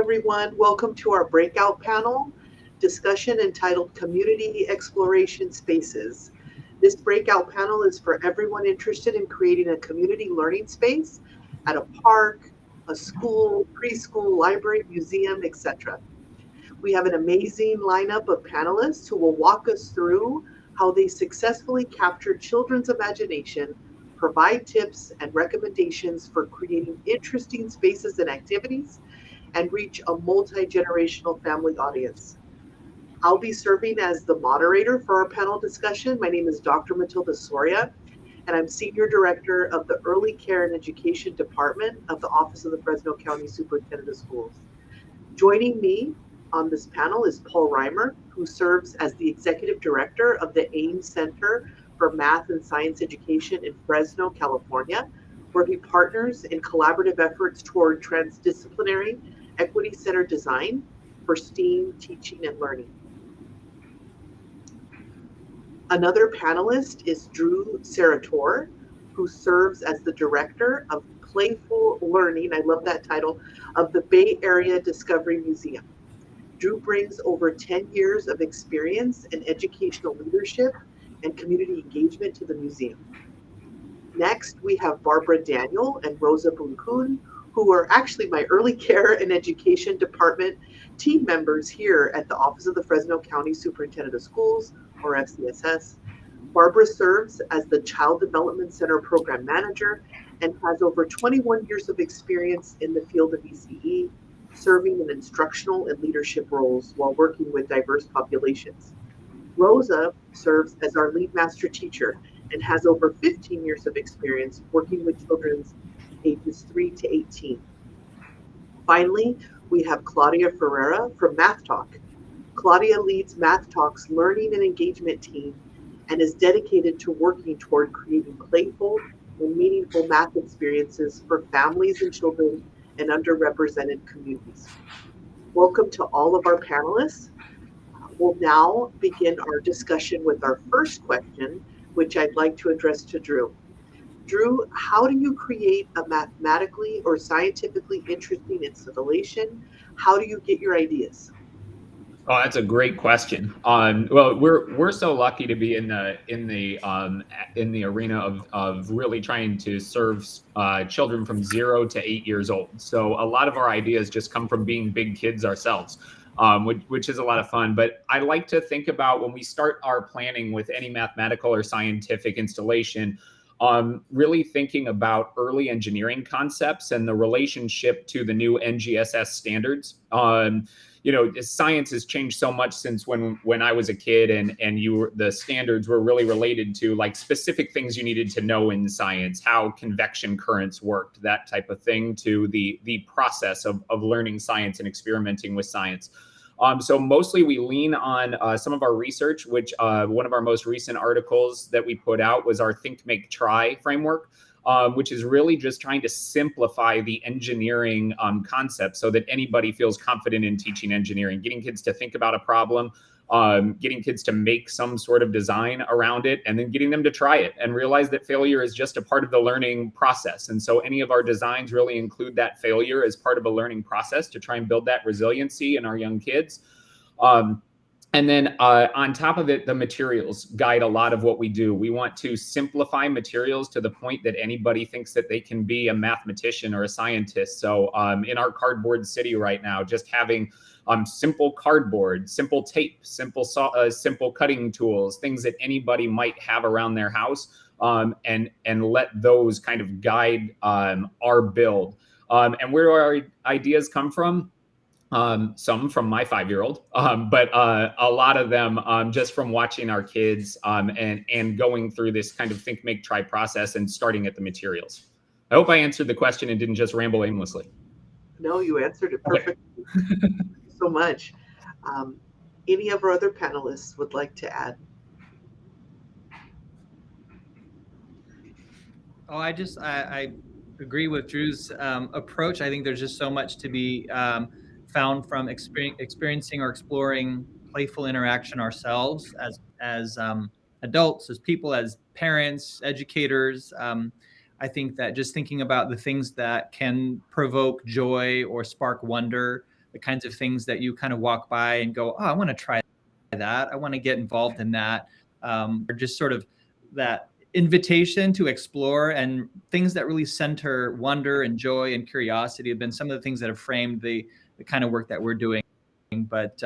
everyone. Welcome to our breakout panel discussion entitled Community Exploration Spaces. This breakout panel is for everyone interested in creating a community learning space at a park, a school, preschool, library, museum, etc. We have an amazing lineup of panelists who will walk us through how they successfully captured children's imagination, provide tips and recommendations for creating interesting spaces and activities, and reach a multi-generational family audience. I'll be serving as the moderator for our panel discussion. My name is Dr. Matilda Soria, and I'm Senior Director of the Early Care and Education Department of the Office of the Fresno County Superintendent of Schools. Joining me on this panel is Paul Reimer, who serves as the Executive Director of the Ames Center for Math and Science Education in Fresno, California, where he partners in collaborative efforts toward transdisciplinary, equity-centered design for STEAM teaching and learning. Another panelist is Drew Sarator, who serves as the Director of Playful Learning, I love that title, of the Bay Area Discovery Museum. Drew brings over 10 years of experience in educational leadership and community engagement to the museum. Next, we have Barbara Daniel and Rosa Bunkun, who are actually my early care and education department team members here at the Office of the Fresno County Superintendent of Schools, or FCSS. Barbara serves as the Child Development Center Program Manager and has over 21 years of experience in the field of ECE, serving in instructional and leadership roles while working with diverse populations. Rosa serves as our lead master teacher and has over 15 years of experience working with children ages 3 to 18. Finally, we have Claudia Ferreira from MathTalk. Claudia leads MathTalk's learning and engagement team and is dedicated to working toward creating playful and meaningful math experiences for families and children in underrepresented communities. Welcome to all of our panelists. We'll now begin our discussion with our first question, which I'd like to address to Drew. Drew, how do you create a mathematically or scientifically interesting installation? How do you get your ideas? Oh, that's a great question. Well, we're so lucky to be in the arena of really trying to serve children from 0 to 8 years old. So a lot of our ideas just come from being big kids ourselves, which is a lot of fun. But I like to think about when we start our planning with any mathematical or scientific installation, really thinking about early engineering concepts and the relationship to the new NGSS standards. Science has changed so much since when I was a kid, and the standards were really related to like specific things you needed to know in science, how convection currents worked, that type of thing, to the process of learning science and experimenting with science. So mostly we lean on some of our research, which one of our most recent articles that we put out was our Think, Make, Try framework, which is really just trying to simplify the engineering concept so that anybody feels confident in teaching engineering, getting kids to think about a problem, getting kids to make some sort of design around it, and then getting them to try it and realize that failure is just a part of the learning process. And so any of our designs really include that failure as part of a learning process to try and build that resiliency in our young kids. And then on top of it, the materials guide a lot of what we do. We want to simplify materials to the point that anybody thinks that they can be a mathematician or a scientist. So in our cardboard city right now, just having simple cardboard, simple tape, simple cutting tools, things that anybody might have around their house, and let those kind of guide our build. And where our ideas come from? Some from my 5-year-old, but a lot of them just from watching our kids and going through this kind of think, make, try process and starting at the materials. I hope I answered the question and didn't just ramble aimlessly. No, you answered it perfectly. Okay. Thank you so much. Any of our other panelists would like to add? Oh, I agree with Drew's approach. I think there's just so much to be found from experiencing or exploring playful interaction ourselves as adults, as people, as parents, educators. I think that just thinking about the things that can provoke joy or spark wonder, the kinds of things that you kind of walk by and go, oh, I want to try that. I want to get involved in that. Or just sort of that invitation to explore, and things that really center wonder and joy and curiosity have been some of the things that have framed the kind of work that we're doing. But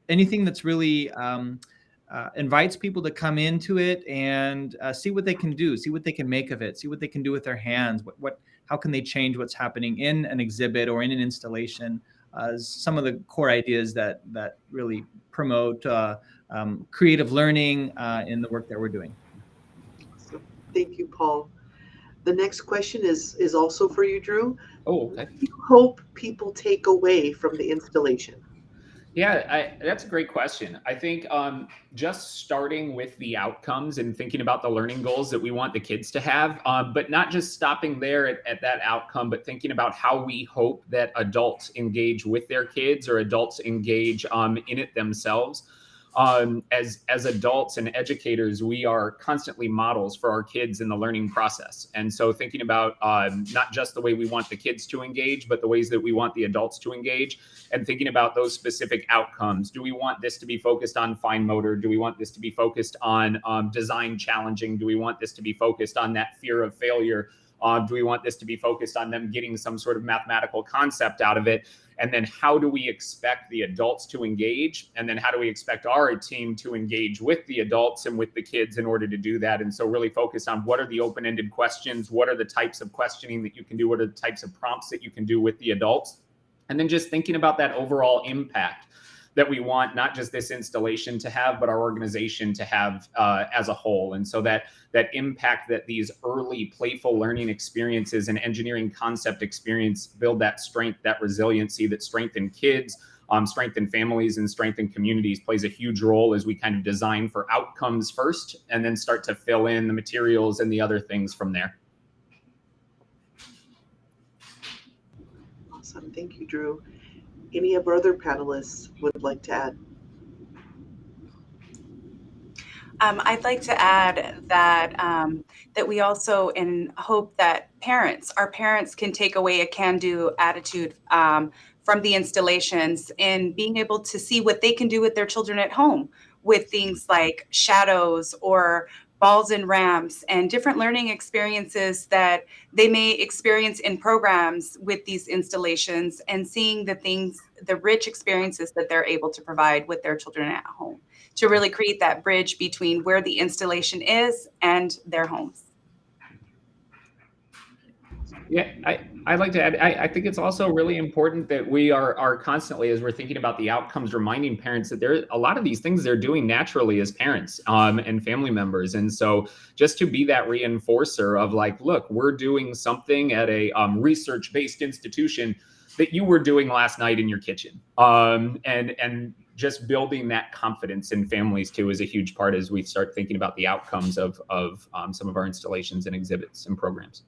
anything that's really invites people to come into it and see what they can do, see what they can make of it, see what they can do with their hands, how can they change what's happening in an exhibit or in an installation. Some of the core ideas that really promote creative learning in the work that we're doing. So, thank you, Paul. The next question is also for you, Drew. Oh, okay. What do you hope people take away from the installation? Yeah, that's a great question. I think just starting with the outcomes and thinking about the learning goals that we want the kids to have, but not just stopping there at that outcome, but thinking about how we hope that adults engage with their kids, or adults engage in it themselves. As adults and educators, we are constantly models for our kids in the learning process. And so thinking about not just the way we want the kids to engage, but the ways that we want the adults to engage, and thinking about those specific outcomes. Do we want this to be focused on fine motor? Do we want this to be focused on design challenging? Do we want this to be focused on that fear of failure? Do we want this to be focused on them getting some sort of mathematical concept out of it? And then how do we expect the adults to engage? And then how do we expect our team to engage with the adults and with the kids in order to do that? And so really focus on what are the open-ended questions? What are the types of questioning that you can do? What are the types of prompts that you can do with the adults? And then just thinking about that overall impact that we want not just this installation to have, but our organization to have as a whole. And so that impact that these early playful learning experiences and engineering concept experience build that strength, that resiliency, that strengthen kids, strengthen families, and strengthen communities plays a huge role as we kind of design for outcomes first, and then start to fill in the materials and the other things from there. Awesome. Thank you, Drew. Any of our other panelists would like to add? I'd like to add that that we also hope that our parents can take away a can-do attitude from the installations, and being able to see what they can do with their children at home with things like shadows or balls and ramps and different learning experiences that they may experience in programs with these installations, and seeing the rich experiences that they're able to provide with their children at home, to really create that bridge between where the installation is and their homes. Yeah, I'd like to add, I think it's also really important that we are constantly, as we're thinking about the outcomes, reminding parents that there a lot of these things they're doing naturally as parents and family members. And so just to be that reinforcer of like, look, we're doing something at a research-based institution that you were doing last night in your kitchen. And just building that confidence in families too is a huge part as we start thinking about the outcomes of some of our installations and exhibits and programs.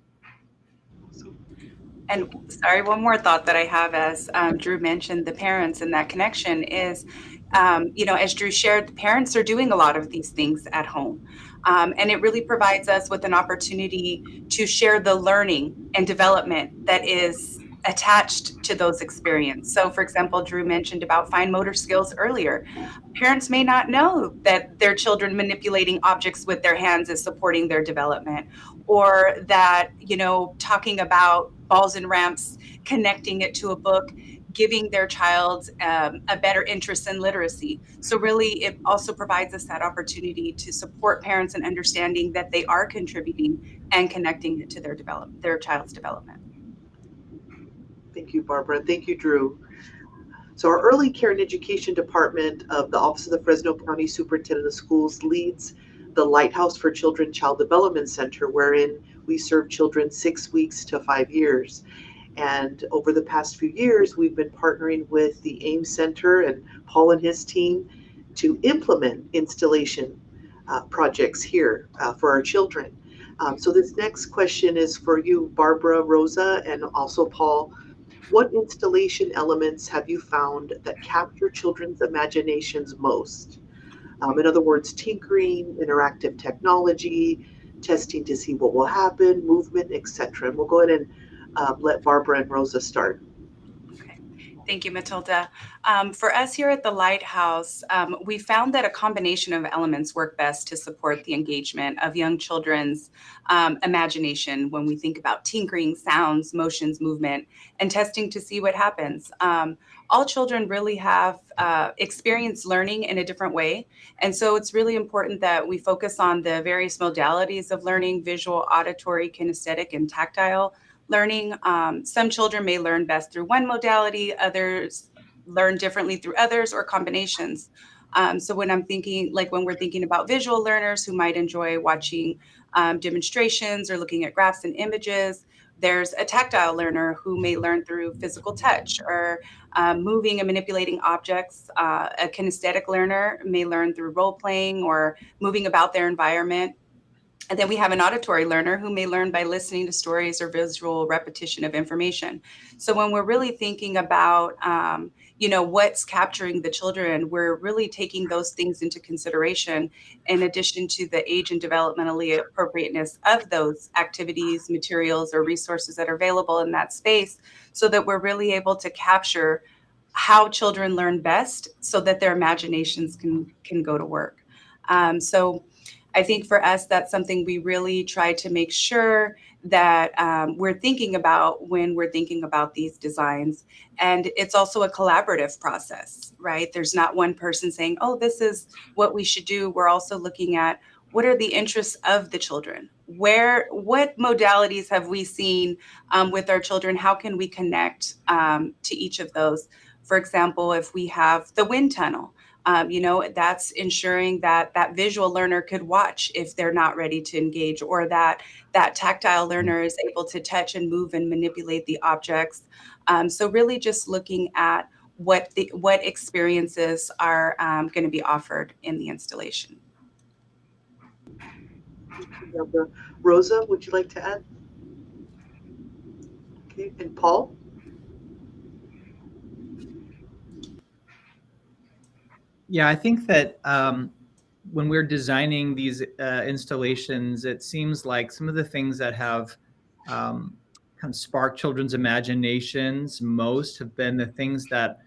And sorry, one more thought that I have as Drew mentioned the parents, and that connection is, as Drew shared, the parents are doing a lot of these things at home. And it really provides us with an opportunity to share the learning and development that is attached to those experiences. So for example, Drew mentioned about fine motor skills earlier. Parents may not know that their children manipulating objects with their hands is supporting their development, or that, talking about balls and ramps, connecting it to a book, giving their child a better interest in literacy. So really, it also provides us that opportunity to support parents in understanding that they are contributing and connecting it to their child's development. Thank you, Barbara. Thank you, Drew. So our Early Care and Education Department of the Office of the Fresno County Superintendent of Schools leads the Lighthouse for Children Child Development Center, wherein we serve children 6 weeks to 5 years. And over the past few years, we've been partnering with the AIM Center and Paul and his team to implement installation projects here for our children. So this next question is for you, Barbara, Rosa, and also Paul. What installation elements have you found that capture children's imaginations most? In other words, tinkering, interactive technology, testing to see what will happen, movement, etc. And we'll go ahead and let Barbara and Rosa start. Okay. Thank you, Matilda. For us here at the Lighthouse, we found that a combination of elements work best to support the engagement of young children's imagination when we think about tinkering, sounds, motions, movement, and testing to see what happens. All children really have experienced learning in a different way. And so it's really important that we focus on the various modalities of learning: visual, auditory, kinesthetic, and tactile learning. Some children may learn best through one modality, others learn differently through others, or combinations. So when when we're thinking about visual learners who might enjoy watching demonstrations or looking at graphs and images, there's a tactile learner who may learn through physical touch or moving and manipulating objects. A kinesthetic learner may learn through role playing or moving about their environment. And then we have an auditory learner who may learn by listening to stories or visual repetition of information. So when we're really thinking about, what's capturing the children, we're really taking those things into consideration in addition to the age and developmentally appropriateness of those activities, materials, or resources that are available in that space, so that we're really able to capture how children learn best so that their imaginations can go to work. So I think for us, that's something we really try to make sure that we're thinking about when we're thinking about these designs. And it's also a collaborative process, right? There's not one person saying, oh, this is what we should do. We're also looking at what are the interests of the children? What modalities have we seen with our children? How can we connect to each of those? For example, if we have the wind tunnel, that's ensuring that that visual learner could watch if they're not ready to engage, or that tactile learner is able to touch and move and manipulate the objects. So really just looking at what experiences are going to be offered in the installation. Rosa, would you like to add? Okay, and Paul? Yeah, I think that when we're designing these installations, it seems like some of the things that have kind of sparked children's imaginations most have been the things that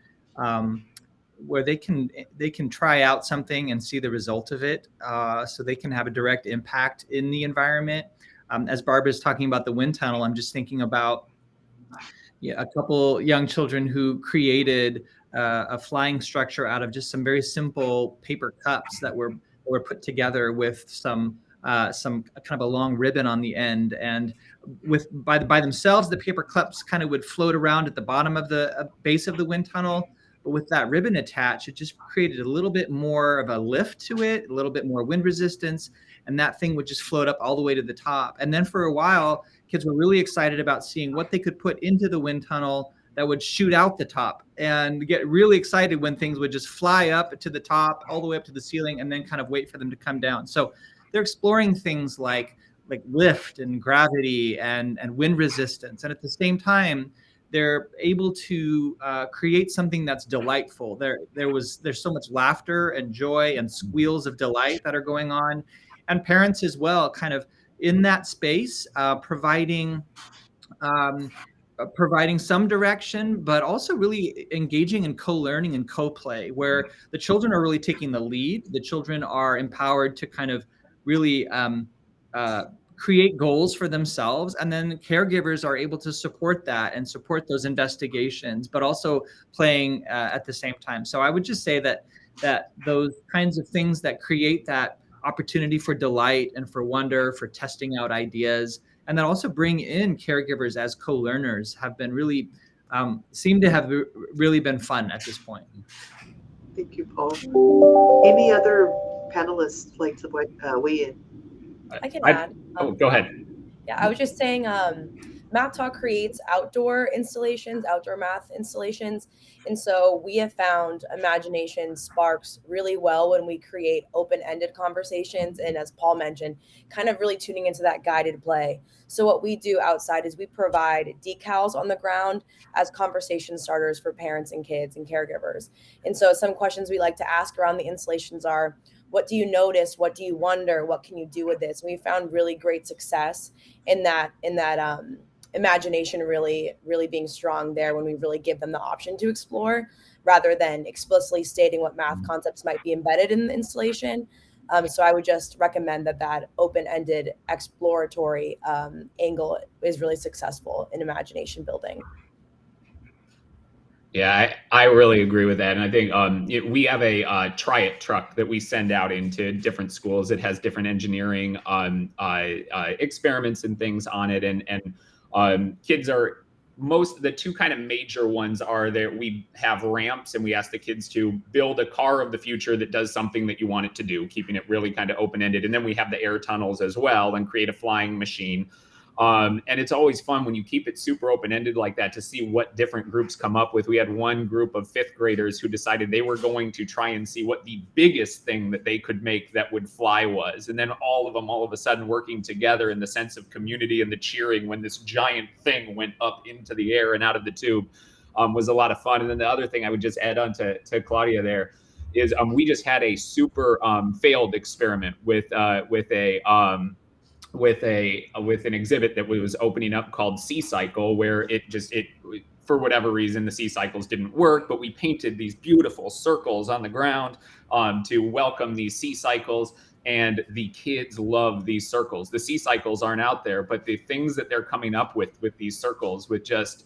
where they can try out something and see the result of it, so they can have a direct impact in the environment. As Barbara's talking about the wind tunnel, I'm just thinking about a couple young children who created a flying structure out of just some very simple paper cups that were put together with some kind of a long ribbon on the end, and by themselves, the paper cups kind of would float around at the bottom of the base of the wind tunnel. But with that ribbon attached, it just created a little bit more of a lift to it, a little bit more wind resistance, and that thing would just float up all the way to the top. And then for a while, kids were really excited about seeing what they could put into the wind tunnel that would shoot out the top, and get really excited when things would just fly up to the top, all the way up to the ceiling, and then kind of wait for them to come down. So they're exploring things like lift and gravity and wind resistance. And at the same time, they're able to create something that's delightful. There's so much laughter and joy and squeals of delight that are going on. And parents as well, kind of in that space, providing some direction, but also really engaging in co-learning and co-play, where the children are really taking the lead. The children are empowered to kind of really create goals for themselves, and then caregivers are able to support that and support those investigations, but also playing at the same time. So I would just say that those kinds of things that create that opportunity for delight and for wonder, for testing out ideas, and then also bring in caregivers as co-learners have been really seem to have really been fun at this point. Thank you, Paul. Any other panelists like to weigh in? I can add. Go ahead. Yeah, I was just saying, MathTalk creates outdoor installations, outdoor math installations. And so we have found imagination sparks really well when we create open-ended conversations. And as Paul mentioned, kind of really tuning into that guided play. So what we do outside is we provide decals on the ground as conversation starters for parents and kids and caregivers. And so some questions we like to ask around the installations are, what do you notice? What do you wonder? What can you do with this? And we found really great success in that imagination really being strong there when we really give them the option to explore rather than explicitly stating what math concepts might be embedded in the installation. So I would just recommend that open-ended exploratory angle is really successful in imagination building. Yeah, I really agree with that. And I think we have a try it truck that we send out into different schools. It has different engineering experiments and things on it. And kids are the two kind of major ones are that we have ramps and we ask the kids to build a car of the future that does something that you want it to do, keeping it really kind of open-ended. And then we have the air tunnels as well and create a flying machine. And it's always fun when you keep it super open-ended like that to see what different groups come up with. We had one group of fifth graders who decided they were going to try and see what the biggest thing that they could make that would fly was. And then all of them, all of a sudden, working together in the sense of community and the cheering when this giant thing went up into the air and out of the tube was a lot of fun. And then the other thing I would just add on to Claudia there is we just had a super failed experiment with an exhibit that was opening up called Sea Cycle, where it for whatever reason the sea cycles didn't work, but we painted these beautiful circles on the ground to welcome these sea cycles. And the kids love these circles. The sea cycles aren't out there, but the things that they're coming up with these circles, with just,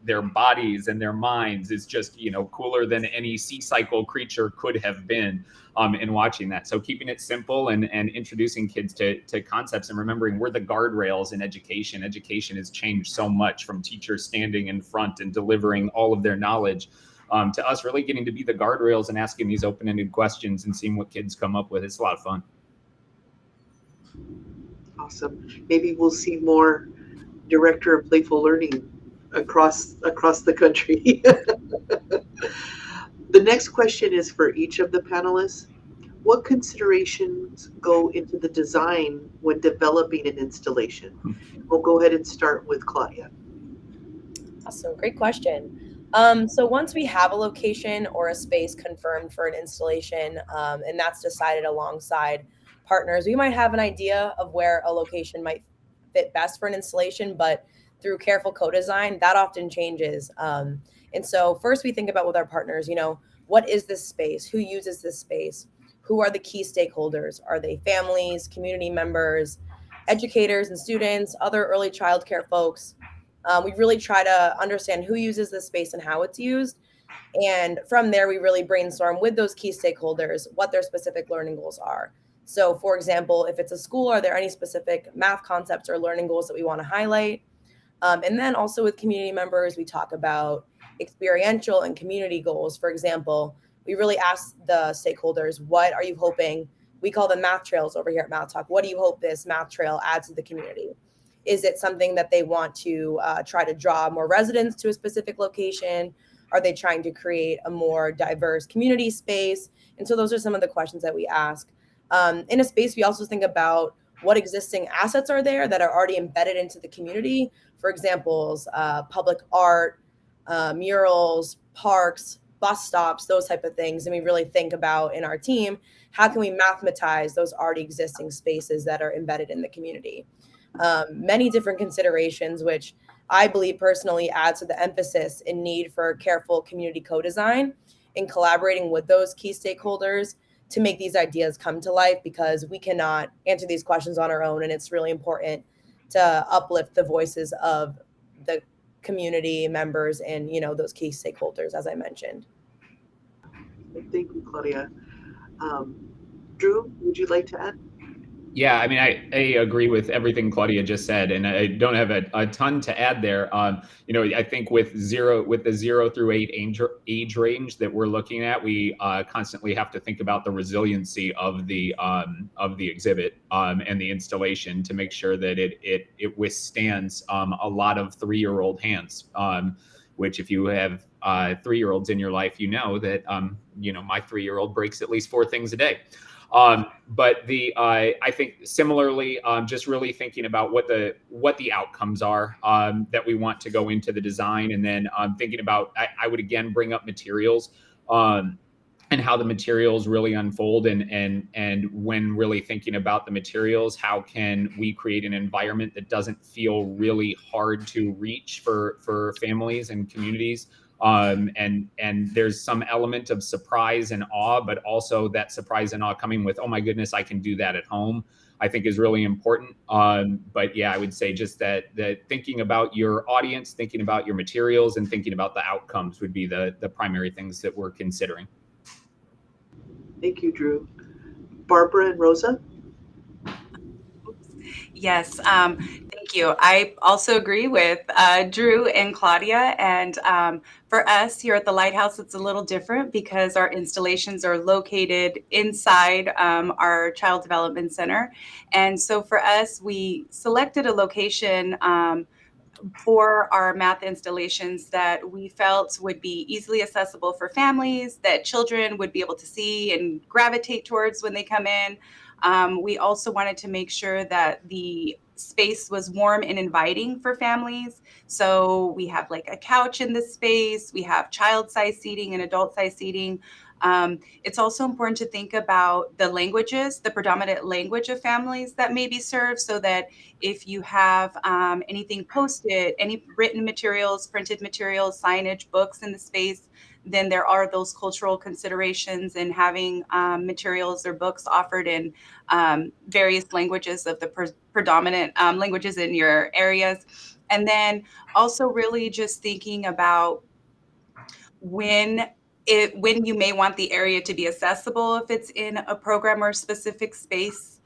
their bodies and their minds, is just, cooler than any sea cycle creature could have been in watching that. So keeping it simple and introducing kids to concepts, and remembering we're the guardrails in education. Education has changed so much, from teachers standing in front and delivering all of their knowledge to us really getting to be the guardrails and asking these open-ended questions and seeing what kids come up with. It's a lot of fun. Awesome. Maybe we'll see more director of playful learning across the country. The next question is for each of the panelists. What considerations go into the design when developing an installation? We'll go ahead and start with Claudia. Awesome, great question. So once we have a location or a space confirmed for an installation, and that's decided alongside partners, we might have an idea of where a location might fit best for an installation, but through careful co-design, that often changes. And so first we think about with our partners, what is this space? Who uses this space? Who are the key stakeholders? Are they families, community members, educators and students, other early childcare folks? We really try to understand who uses this space and how it's used. And from there, we really brainstorm with those key stakeholders what their specific learning goals are. So for example, if it's a school, are there any specific math concepts or learning goals that we want to highlight? And then also with community members, we talk about experiential and community goals. For example, we really ask the stakeholders, what are you hoping? We call them math trails over here at MathTalk. What do you hope this math trail adds to the community? Is it something that they want to try to draw more residents to a specific location? Are they trying to create a more diverse community space? And so those are some of the questions that we ask. In a space, we also think about what existing assets are there that are already embedded into the community. For examples, public art, murals, parks, bus stops, those type of things. And we really think about in our team, how can we mathematize those already existing spaces that are embedded in the community? Many different considerations, which I believe personally adds to the emphasis and need for careful community co-design in collaborating with those key stakeholders to make these ideas come to life, because we cannot answer these questions on our own. And it's really important to uplift the voices of the community members and, those key stakeholders, as I mentioned. Thank you, Claudia. Drew, would you like to add? Yeah, I mean, I agree with everything Claudia just said, and I don't have a ton to add there. I think with the 0 through 8 age range that we're looking at, we constantly have to think about the resiliency of the exhibit and the installation to make sure that it withstands a lot of 3-year-old hands. Which, if you have 3-year-olds in your life, that my 3-year-old breaks at least 4 things a day. But I think similarly, just really thinking about what the outcomes are that we want to go into the design, and then thinking about, I would again bring up materials. and how the materials really unfold, and when really thinking about the materials, how can we create an environment that doesn't feel really hard to reach for families and communities. And there's some element of surprise and awe, but also that surprise and awe coming with, oh my goodness, I can do that at home, I think is really important. But yeah, I would say just that thinking about your audience, thinking about your materials, and thinking about the outcomes would be the primary things that we're considering. Thank you, Drew. Barbara and Rosa? Yes, thank you. I also agree with Drew and Claudia. And for us here at the Lighthouse, it's a little different because our installations are located inside our Child Development Center. And so for us, we selected a location for our math installations that we felt would be easily accessible for families, that children would be able to see and gravitate towards when they come in. We also wanted to make sure that the space was warm and inviting for families. So we have like a couch in the space, we have child-size seating and adult-size seating. It's also important to think about the languages, the predominant language of families that may be served, so that if you have anything posted, any written materials, printed materials, signage, books in the space, then there are those cultural considerations in having materials or books offered in various languages of the predominant languages in your areas. And then also really just thinking about when you may want the area to be accessible if it's in a program or specific space.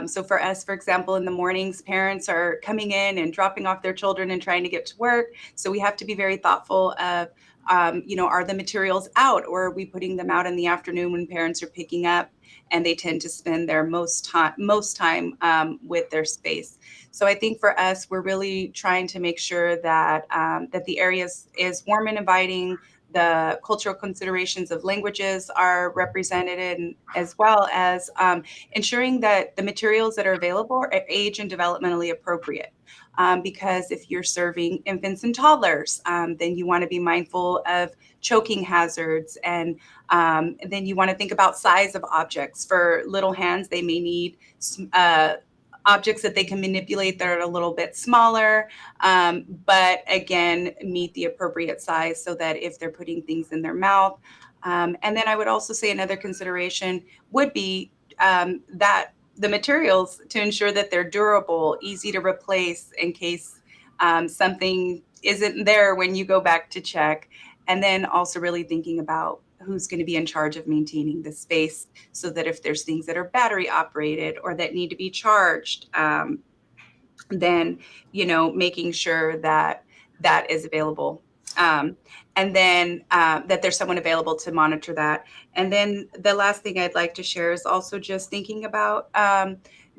So for us, for example, in the mornings, parents are coming in and dropping off their children and trying to get to work. So we have to be very thoughtful of, are the materials out, or are we putting them out in the afternoon when parents are picking up and they tend to spend their most time with their space. So I think for us, we're really trying to make sure that that the area is warm and inviting. The cultural considerations of languages are represented in, as well as ensuring that the materials that are available are age and developmentally appropriate. Because if you're serving infants and toddlers, then you want to be mindful of choking hazards. And then you want to think about size of objects. For little hands, they may need objects that they can manipulate that are a little bit smaller, but again, meet the appropriate size so that if they're putting things in their mouth. And then I would also say another consideration would be that the materials, to ensure that they're durable, easy to replace in case something isn't there when you go back to check. And then also really thinking about who's going to be in charge of maintaining the space, so that if there's things that are battery operated or that need to be charged, then making sure that that is available, and then that there's someone available to monitor that. And then the last thing I'd like to share is also just thinking about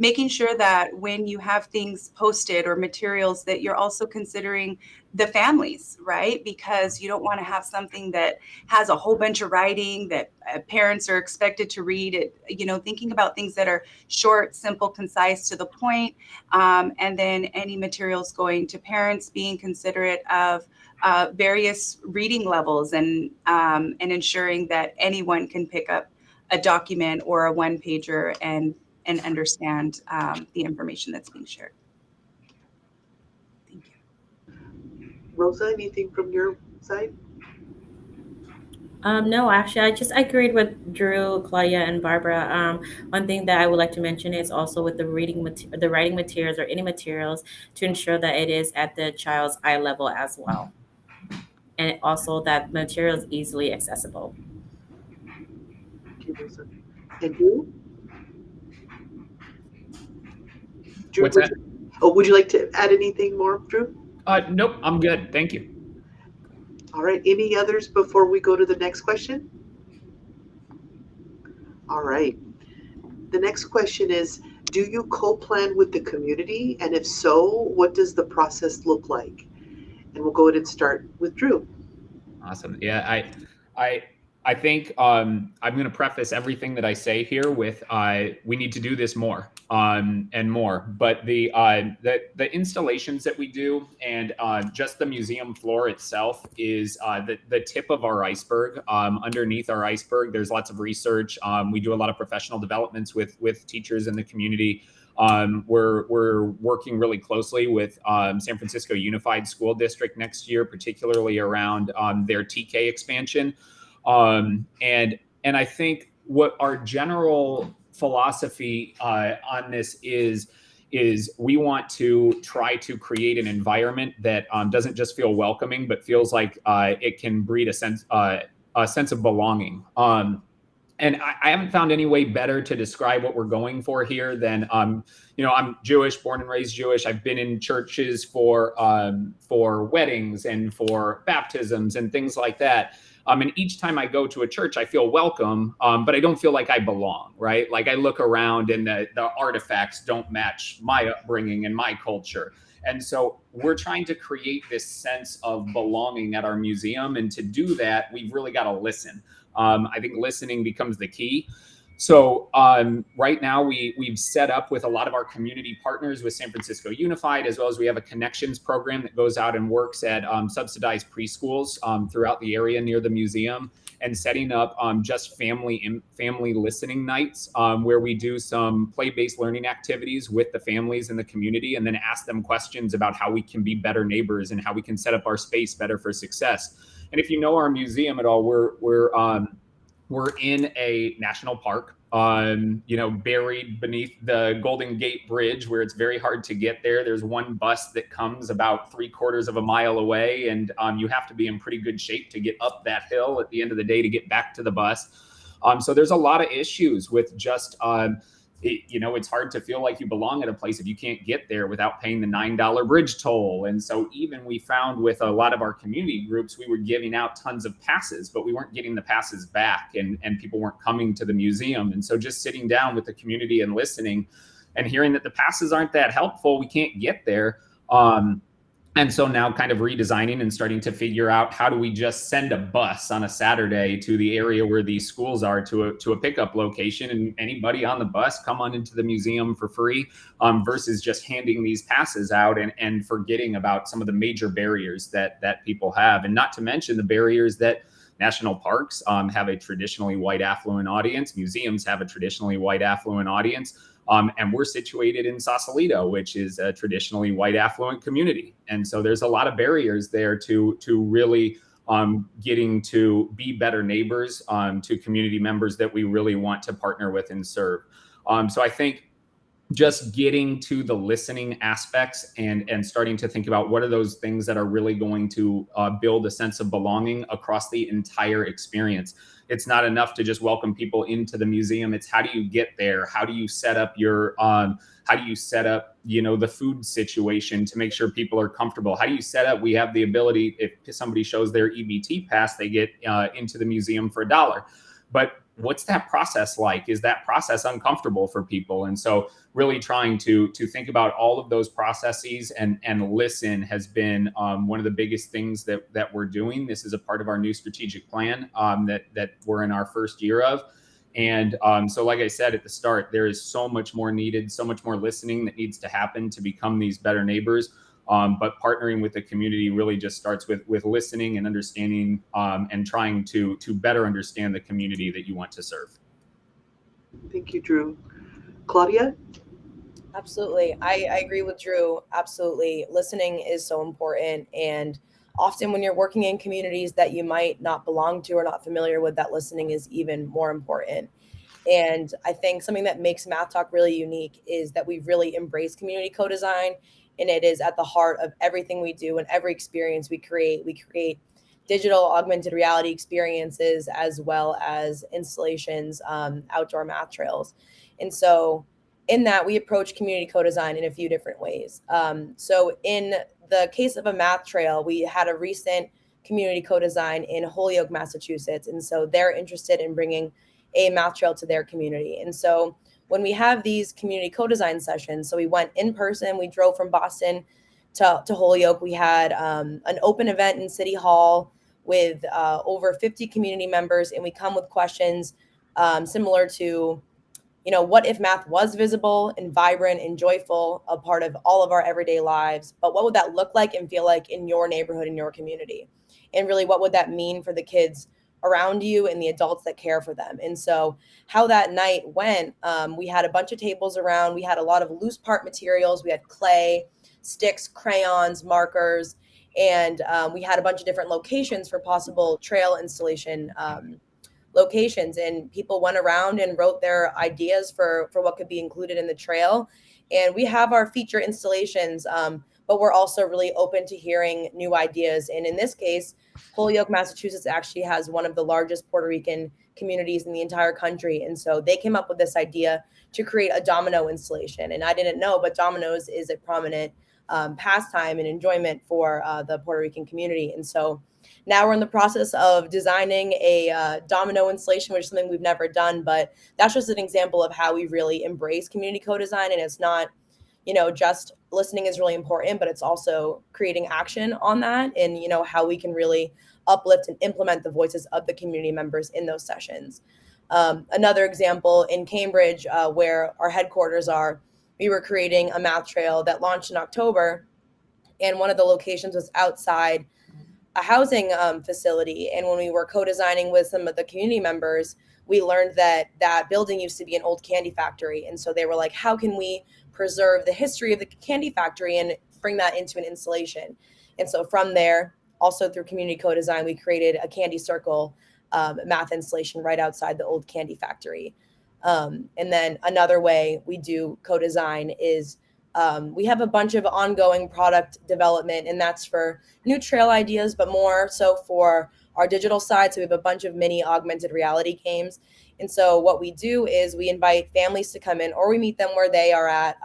making sure that when you have things posted or materials, that you're also considering the families, right? Because you don't want to have something that has a whole bunch of writing that parents are expected to read it. Thinking about things that are short, simple, concise, to the point, and then any materials going to parents, being considerate of various reading levels, and ensuring that anyone can pick up a document or a one pager and understand the information that's being shared. Thank you. Rosa, anything from your side? No, actually, I agreed with Drew, Claudia, and Barbara. One thing that I would like to mention is also with the writing materials or any materials, to ensure that it is at the child's eye level as well, and also that material is easily accessible. Thank you, Rosa. And Drew? Drew, What's that? would you like to add anything more, Drew? Nope, I'm good. Thank you. All right. Any others before we go to the next question? All right. The next question is, do you co-plan with the community? And if so, what does the process look like? And we'll go ahead and start with Drew. Awesome. Yeah, I I think I'm going to preface everything that I say here with we need to do this more and more. But the installations that we do and just the museum floor itself is the tip of our iceberg. Underneath our iceberg, there's lots of research. We do a lot of professional developments with teachers in the community. We're working really closely with San Francisco Unified School District next year, particularly around their TK expansion. And I think what our general philosophy on this is we want to try to create an environment that doesn't just feel welcoming, but feels like it can breed a sense of belonging. And I haven't found any way better to describe what we're going for here than, I'm Jewish, born and raised Jewish. I've been in churches for weddings and for baptisms and things like that. And each time I go to a church, I feel welcome, but I don't feel like I belong, right? Like I look around and the artifacts don't match my upbringing and my culture. And so we're trying to create this sense of belonging at our museum. And to do that, we've really got to listen. I think listening becomes the key. So right now we've set up with a lot of our community partners with San Francisco Unified, as well as we have a connections program that goes out and works at subsidized preschools throughout the area near the museum, and setting up just family listening nights where we do some play-based learning activities with the families in the community, and then ask them questions about how we can be better neighbors and how we can set up our space better for success. And if you know our museum at all, we're in a national park, buried beneath the Golden Gate Bridge, where it's very hard to get there. There's one bus that comes about 3/4 of a mile away, and you have to be in pretty good shape to get up that hill at the end of the day to get back to the bus. So there's a lot of issues with just, it's hard to feel like you belong at a place if you can't get there without paying the $9 bridge toll. And so even we found with a lot of our community groups, we were giving out tons of passes, but we weren't getting the passes back, and people weren't coming to the museum. And so just sitting down with the community and listening and hearing that the passes aren't that helpful, we can't get there. And so now kind of redesigning and starting to figure out how do we just send a bus on a Saturday to the area where these schools are, to a pickup location, and anybody on the bus come on into the museum for free, versus just handing these passes out and forgetting about some of the major barriers that people have. And not to mention the barriers that national parks have a traditionally white affluent audience, museums have a traditionally white affluent audience. And we're situated in Sausalito, which is a traditionally white affluent community. And so there's a lot of barriers there to really getting to be better neighbors to community members that we really want to partner with and serve. So I think just getting to the listening aspects and starting to think about what are those things that are really going to build a sense of belonging across the entire experience. It's not enough to just welcome people into the museum. It's how do you get there? How do you set up the food situation to make sure people are comfortable? How do you set up? We have the ability, if somebody shows their EBT pass, they get into the museum for $1. But what's that process like? Is that process uncomfortable for people? And so really trying to think about all of those processes and listen has been one of the biggest things that we're doing. This is a part of our new strategic plan that we're in our first year of. And so like I said at the start, there is so much more needed, so much more listening that needs to happen to become these better neighbors. But partnering with the community really just starts with listening and understanding and trying to better understand the community that you want to serve. Thank you, Drew. Claudia? Absolutely. I agree with Drew. Absolutely. Listening is so important. And often when you're working in communities that you might not belong to or not familiar with, that listening is even more important. And I think something that makes MathTalk really unique is that we've really embraced community co-design, and it is at the heart of everything we do and every experience we create. We create digital augmented reality experiences as well as installations, outdoor math trails. And so in that, we approach community co-design in a few different ways. So in the case of a math trail, we had a recent community co-design in Holyoke, Massachusetts. And so they're interested in bringing a math trail to their community. And so when we have these community co-design sessions, so we went in person, we drove from Boston to Holyoke. We had an open event in City Hall with over 50 community members, and we come with questions similar to, what if math was visible and vibrant and joyful, a part of all of our everyday lives, but what would that look like and feel like in your neighborhood, in your community? And really, what would that mean for the kids around you and the adults that care for them? And so how that night went, we had a bunch of tables around. We had a lot of loose part materials. We had clay, sticks, crayons, markers, and we had a bunch of different locations for possible trail installation locations, and people went around and wrote their ideas for what could be included in the trail. And we have our feature installations, but we're also really open to hearing new ideas. And in this case, Holyoke, Massachusetts actually has one of the largest Puerto Rican communities in the entire country, and so they came up with this idea to create a domino installation. And I didn't know, but dominoes is a prominent pastime and enjoyment for the Puerto Rican community. And so now we're in the process of designing a domino installation, which is something we've never done, but that's just an example of how we really embrace community co-design. And it's not, just listening is really important, but it's also creating action on that, and, how we can really uplift and implement the voices of the community members in those sessions. Another example in Cambridge, where our headquarters are, we were creating a math trail that launched in October, and one of the locations was outside a housing facility. And when we were co-designing with some of the community members, we learned that building used to be an old candy factory. And so they were like, how can we preserve the history of the candy factory and bring that into an installation? And so from there, also through community co-design, we created a candy circle math installation right outside the old candy factory. And then another way we do co-design is we have a bunch of ongoing product development, and that's for new trail ideas, but more so for our digital side. So we have a bunch of mini augmented reality games. And so what we do is we invite families to come in, or we meet them where they are at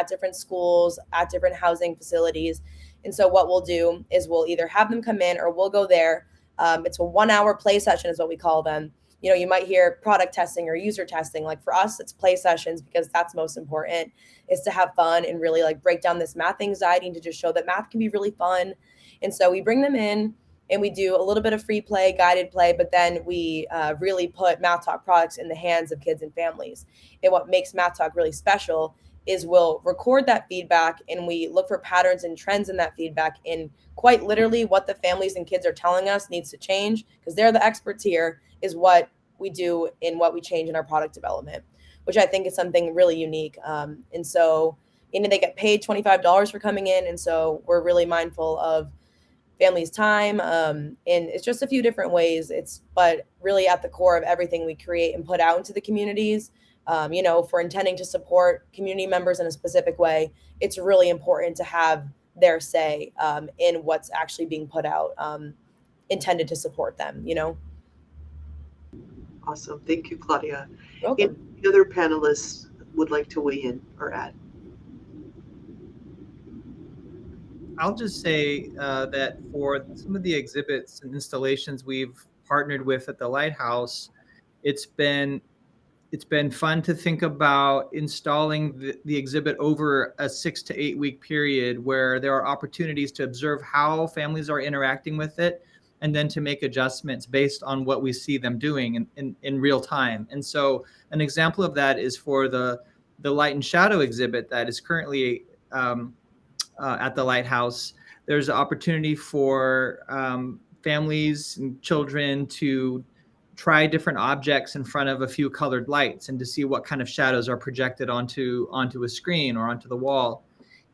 different schools, at different housing facilities. And so what we'll do is we'll either have them come in or we'll go there. It's a 1 hour play session is what we call them. You might hear product testing or user testing. Like for us, it's play sessions, because that's most important, is to have fun and really like break down this math anxiety and to just show that math can be really fun. And so we bring them in and we do a little bit of free play, guided play, but then we really put MathTalk products in the hands of kids and families. And what makes MathTalk really special is we'll record that feedback and we look for patterns and trends in that feedback, and quite literally what the families and kids are telling us needs to change, because they're the experts here, is what we do and what we change in our product development, which I think is something really unique. And so, they get paid $25 for coming in. And so we're really mindful of families' time. And it's just a few different ways. But really at the core of everything we create and put out into the communities, if we're intending to support community members in a specific way, it's really important to have their say in what's actually being put out, intended to support them, Awesome. Thank you, Claudia. Welcome. Any other panelists would like to weigh in or add? I'll just say that for some of the exhibits and installations we've partnered with at the Lighthouse, it's been fun to think about installing the exhibit over a 6 to 8 week period, where there are opportunities to observe how families are interacting with it, and then to make adjustments based on what we see them doing in real time. And so an example of that is for the light and shadow exhibit that is currently at the Lighthouse. There's an opportunity for families and children to try different objects in front of a few colored lights and to see what kind of shadows are projected onto a screen or onto the wall.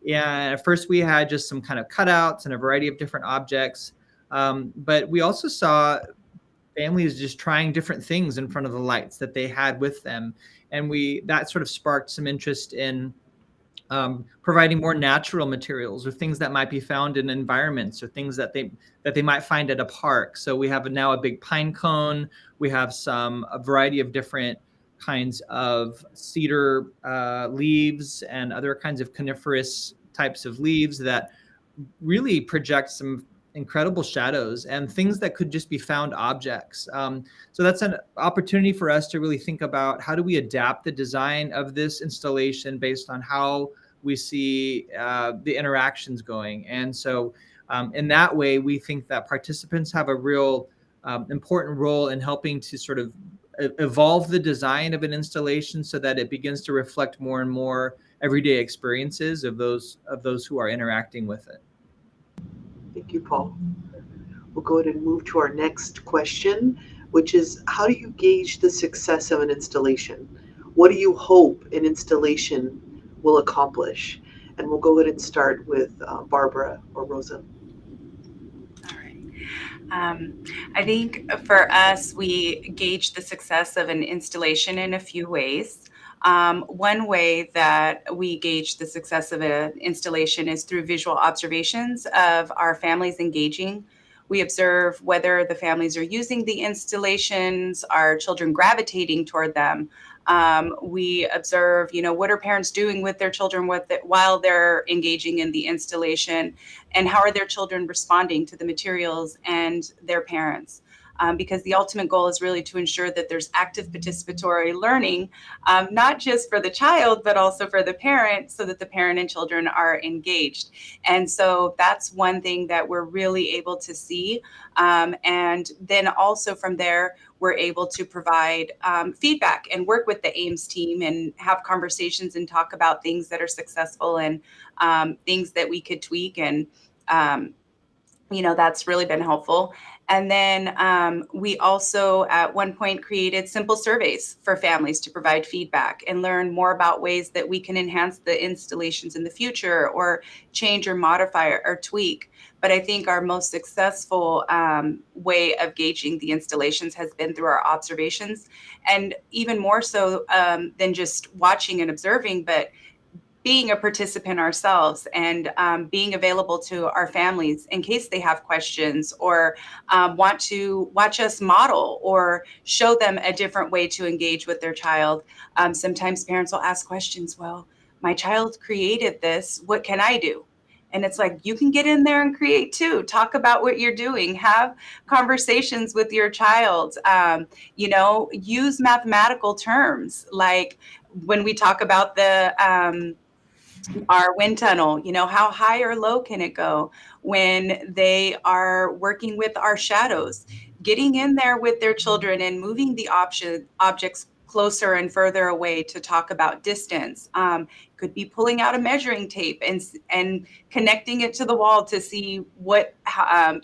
And at first we had just some kind of cutouts and a variety of different objects. But we also saw families just trying different things in front of the lights that they had with them. And that sort of sparked some interest in providing more natural materials, or things that might be found in environments, or things that they might find at a park. So we have now a big pine cone. We have a variety of different kinds of cedar leaves and other kinds of coniferous types of leaves that really project some incredible shadows and things that could just be found objects. So that's an opportunity for us to really think about, how do we adapt the design of this installation based on how we see the interactions going. And so In that way, we think that participants have a real important role in helping to sort of evolve the design of an installation so that it begins to reflect more and more everyday experiences of those who are interacting with it. Thank you, Paul. We'll go ahead and move to our next question, which is how do you gauge the success of an installation? What do you hope an installation will accomplish? And we'll go ahead and start with Barbara or Rosa. All right. I think for us, we gauge the success of an installation in a few ways. One way that we gauge the success of an installation is through visual observations of our families engaging. We observe whether the families are using the installations, are children gravitating toward them. We observe, what are parents doing with their children while they're engaging in the installation, and how are their children responding to the materials and their parents. Because the ultimate goal is really to ensure that there's active participatory learning, not just for the child, but also for the parent, so that the parent and children are engaged. And so that's one thing that we're really able to see. And then also from there, we're able to provide feedback and work with the AIMS team and have conversations and talk about things that are successful and things that we could tweak. And that's really been helpful. And then we also at one point created simple surveys for families to provide feedback and learn more about ways that we can enhance the installations in the future or change or modify or tweak. But I think our most successful way of gauging the installations has been through our observations, and even more so than just watching and observing, but being a participant ourselves and being available to our families in case they have questions or want to watch us model or show them a different way to engage with their child. Sometimes parents will ask questions, well, my child created this, what can I do? And it's like, you can get in there and create too. Talk about what you're doing. Have conversations with your child. Use mathematical terms. Like when we talk about our wind tunnel, how high or low can it go? When they are working with our shadows, getting in there with their children and moving the objects closer and further away to talk about distance. Could be pulling out a measuring tape and connecting it to the wall to see how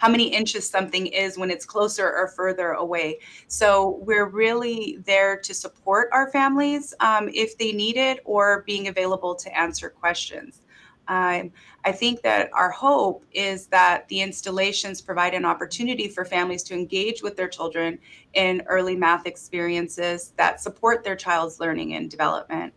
many inches something is when it's closer or further away. So we're really there to support our families if they need it, or being available to answer questions. I think that our hope is that the installations provide an opportunity for families to engage with their children in early math experiences that support their child's learning and development.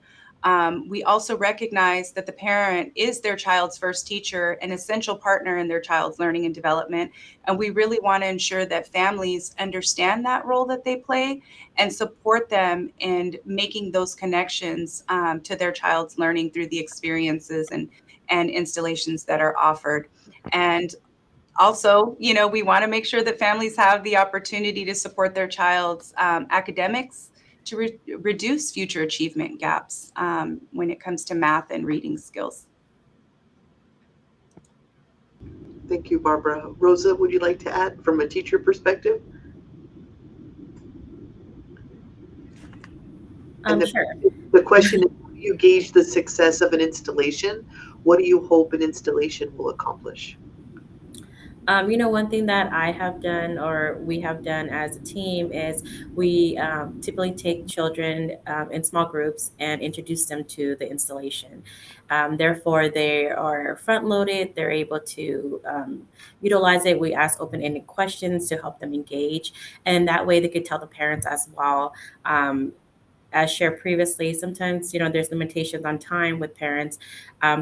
We also recognize that the parent is their child's first teacher, an essential partner in their child's learning and development. And we really want to ensure that families understand that role that they play and support them in making those connections to their child's learning through the experiences and installations that are offered. And also, we want to make sure that families have the opportunity to support their child's academics to reduce future achievement gaps when it comes to math and reading skills. Thank you, Barbara. Rosa, would you like to add from a teacher perspective? Sure. The question is, how do you gauge the success of an installation? What do you hope an installation will accomplish? One thing that I have done or we have done as a team is we typically take children in small groups and introduce them to the installation. Therefore, they are front loaded, they're able to utilize it. We ask open ended questions to help them engage. And that way, they could tell the parents as well. As shared previously, sometimes there's limitations on time with parents,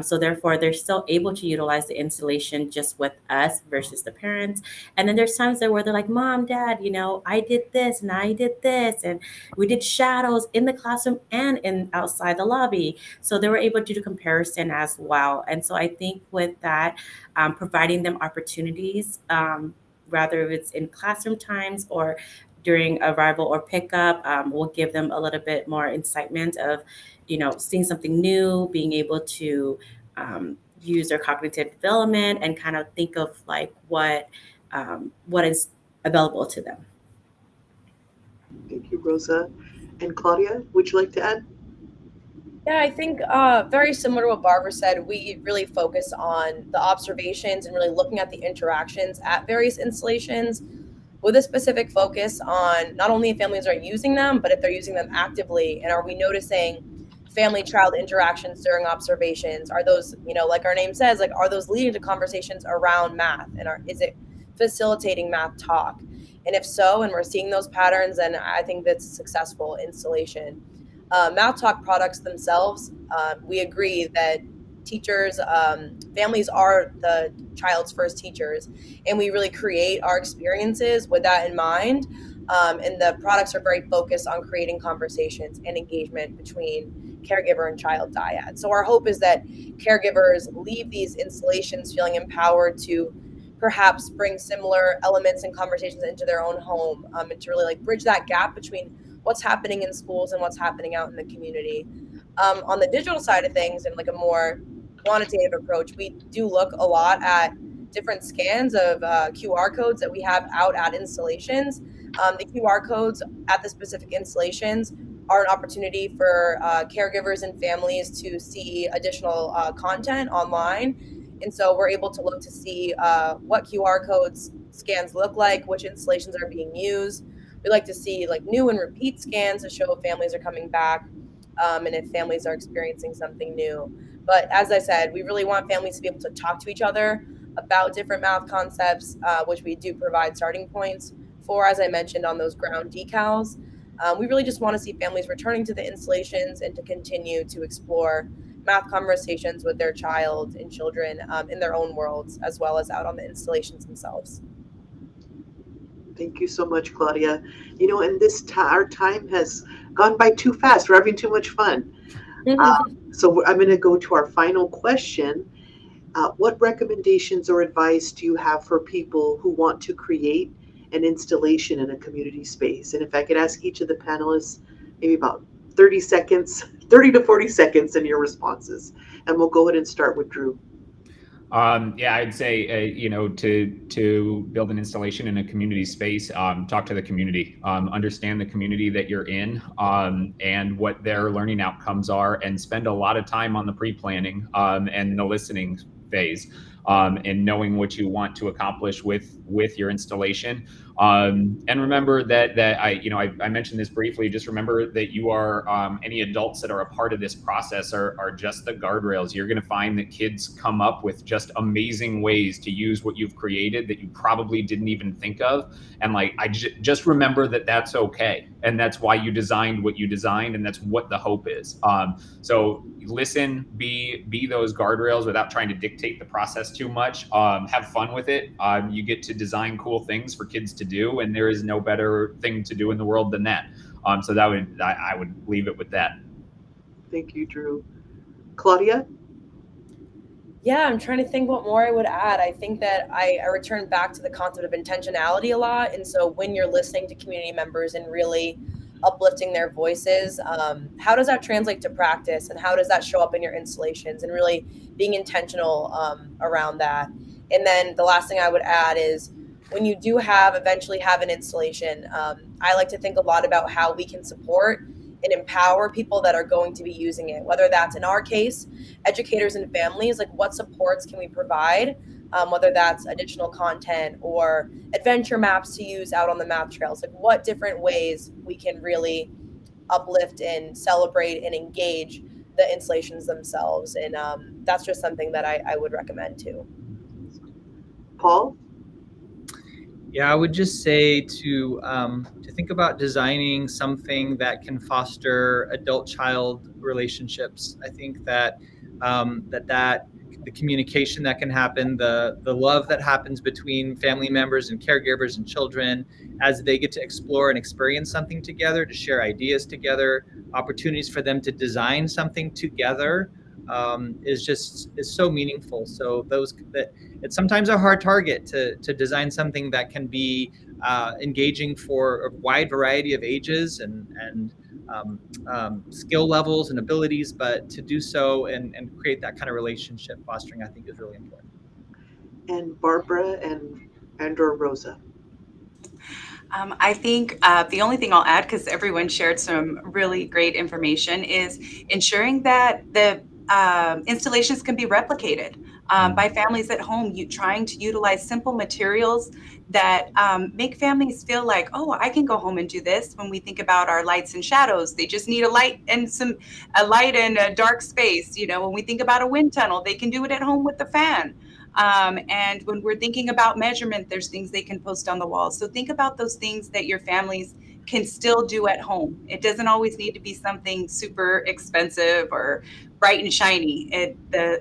so therefore they're still able to utilize the installation just with us versus the parents. And then there's times where they're like, "Mom, Dad, I did this and I did this, and we did shadows in the classroom and in outside the lobby." So they were able to do comparison as well. And so I think with that, providing them opportunities, rather it's in classroom times or during arrival or pickup, will give them a little bit more incitement of, seeing something new, being able to use their cognitive development and kind of think of like what is available to them. Thank you, Rosa. And Claudia, would you like to add? Yeah, I think very similar to what Barbara said, we really focus on the observations and really looking at the interactions at various installations with a specific focus on not only if families are using them, but if they're using them actively. And are we noticing family-child interactions during observations? Are those, like our name says, like are those leading to conversations around math? And is it facilitating math talk? And if so, and we're seeing those patterns, then I think that's a successful installation. MathTalk products themselves, we agree that teachers, families are the child's first teachers, and we really create our experiences with that in mind. And the products are very focused on creating conversations and engagement between caregiver and child dyad. So our hope is that caregivers leave these installations feeling empowered to perhaps bring similar elements and conversations into their own home, and to really like bridge that gap between what's happening in schools and what's happening out in the community. On the digital side of things and like a more quantitative approach, we do look a lot at different scans of QR codes that we have out at installations. The QR codes at the specific installations are an opportunity for caregivers and families to see additional content online. And so we're able to look to see what QR codes scans look like, which installations are being used. We like to see like new and repeat scans to show if families are coming back, and if families are experiencing something new. But as I said, we really want families to be able to talk to each other about different math concepts, which we do provide starting points for, as I mentioned, on those ground decals. We really just want to see families returning to the installations and to continue to explore math conversations with their child and children in their own worlds, as well as out on the installations themselves. Thank you so much, Claudia. And our time has gone by too fast. We're having too much fun. So I'm going to go to our final question. What recommendations or advice do you have for people who want to create an installation in a community space? And if I could ask each of the panelists maybe about 30 to 40 seconds in your responses. And we'll go ahead and start with Drew. Yeah, I'd say, to build an installation in a community space, talk to the community, understand the community that you're in, and what their learning outcomes are, and spend a lot of time on the pre-planning and the listening phase, and knowing what you want to accomplish with your installation. And remember that I mentioned this briefly. Just remember that you are any adults that are a part of this process are just the guardrails. You're going to find that kids come up with just amazing ways to use what you've created that you probably didn't even think of. And just remember that that's okay, and that's why you designed what you designed, and that's what the hope is. So listen, be those guardrails without trying to dictate the process too much. Have fun with it. You get to design cool things for kids to do, and there is no better thing to do in the world than that. So I would leave it with that. Thank you, Drew. Claudia? Yeah, I'm trying to think what more I would add. I think that I return back to the concept of intentionality a lot. And so when you're listening to community members and really uplifting their voices, how does that translate to practice, and how does that show up in your installations, and really being intentional around that. And then the last thing I would add is when you do eventually have an installation, I like to think a lot about how we can support and empower people that are going to be using it, whether that's, in our case, educators and families. Like, what supports can we provide, whether that's additional content or adventure maps to use out on the math trails. Like, what different ways we can really uplift and celebrate and engage the installations themselves. And that's just something that I would recommend too. Paul? Yeah, I would just say to think about designing something that can foster adult-child relationships. I think that the communication that can happen, the love that happens between family members and caregivers and children as they get to explore and experience something together, to share ideas together, opportunities for them to design something together, is so meaningful. So it's sometimes a hard target to design something that can be engaging for a wide variety of ages and skill levels and abilities, but to do so and create that kind of relationship fostering, I think, is really important. And Barbara and/or Rosa. I think the only thing I'll add, because everyone shared some really great information, is ensuring that the installations can be replicated by families at home, trying to utilize simple materials that make families feel like, oh, I can go home and do this. When we think about our lights and shadows, they just need a light and a dark space. When we think about a wind tunnel, they can do it at home with the fan. And when we're thinking about measurement, there's things they can post on the wall. So think about those things that your families can still do at home. It doesn't always need to be something super expensive or bright and shiny.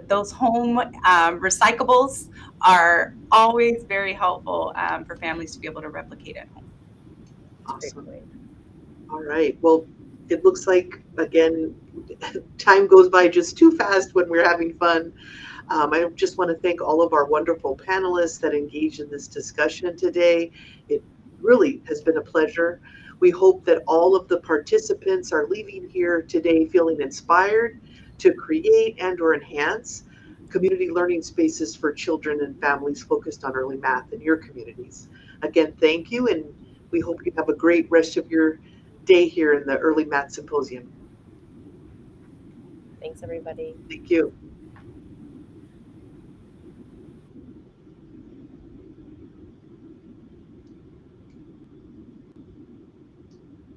Those home recyclables are always very helpful for families to be able to replicate at home. Awesome. All right. Well, it looks like, again, time goes by just too fast when we're having fun. I just want to thank all of our wonderful panelists that engaged in this discussion today. It really has been a pleasure. We hope that all of the participants are leaving here today feeling inspired to create and/or enhance community learning spaces for children and families focused on early math in your communities. Again, thank you, and we hope you have a great rest of your day here in the Early Math Symposium. Thanks, everybody. Thank you.